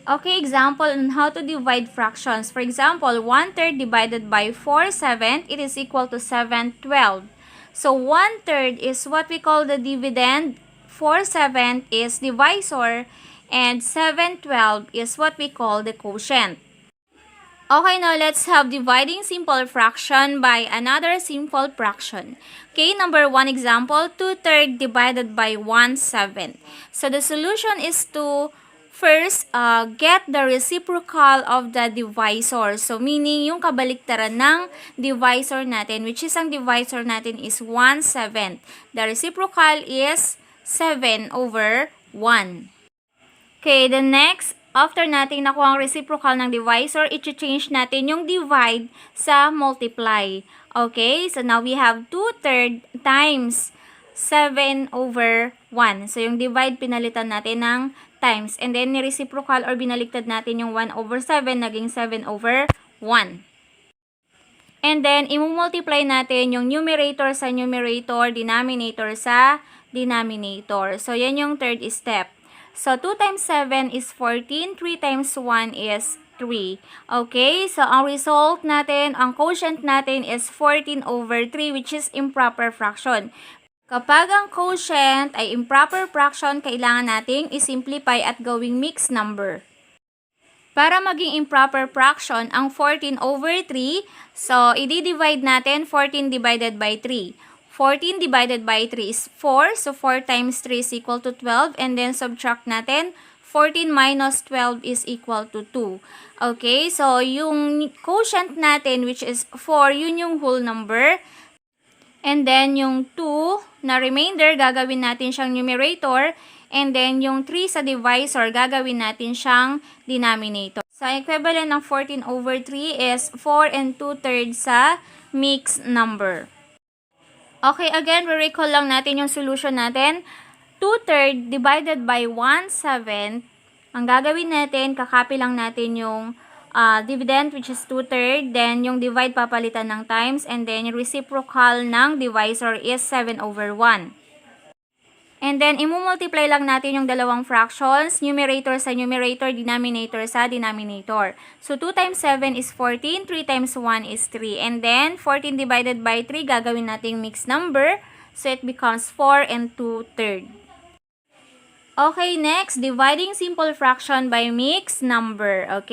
Okay, example on how to divide fractions. For example, 1/3 divided by 4/7, it is equal to 7/12. So 1/3 is what we call the dividend, 4/7 is divisor, and 7/12 is what we call the quotient. Okay, now let's have dividing simple fraction by another simple fraction. Okay, number 1 example, 2/3 divided by 1/7. So the solution is to first get the reciprocal of the divisor. So meaning yung kabaliktaran ng divisor natin, which is ang divisor natin is 1/7. The reciprocal is 7/1. Okay, the next, after natin nakuha ang reciprocal ng divisor, i-change natin yung divide sa multiply. Okay, so now we have 2/3 times 7/1. So yung divide, pinalitan natin ng times. And then, ni-reciprocal or binaliktad natin yung 1/7, naging 7/1. And then, i-multiply natin yung numerator sa numerator, denominator sa denominator. So, yan yung third step. So, 2 times 7 is 14. 3 times 1 is 3. Okay? So, ang result natin, ang quotient natin is 14/3, which is improper fraction. Kapag ang quotient ay improper fraction, kailangan nating i-simplify at gawing mixed number. Para maging improper fraction, ang 14/3, so, i-divide natin 14 divided by 3. 14 divided by 3 is 4. So, 4 times 3 is equal to 12. And then, subtract natin. 14 minus 12 is equal to 2. Okay? So, yung quotient natin, which is 4, yun yung whole number. And then, yung 2 na remainder, gagawin natin siyang numerator. And then, yung 3 sa divisor, gagawin natin siyang denominator. So, equivalent ng 14/3 is 4 and 2/3 sa mixed number. Okay, again, re-recall lang natin yung solution natin. 2/3 divided by 1/7. Ang gagawin natin, kakopy lang natin yung dividend, which is 2/3. Then, yung divide papalitan ng times. And then, yung reciprocal ng divisor is 7/1. And then, i-multiply lang natin yung dalawang fractions, numerator sa numerator, denominator sa denominator. So, 2 times 7 is 14, 3 times 1 is 3. And then, 14 divided by 3, gagawin natin mixed number. So, it becomes 4 and 2/3. Okay, next, dividing simple fraction by mixed number. Okay?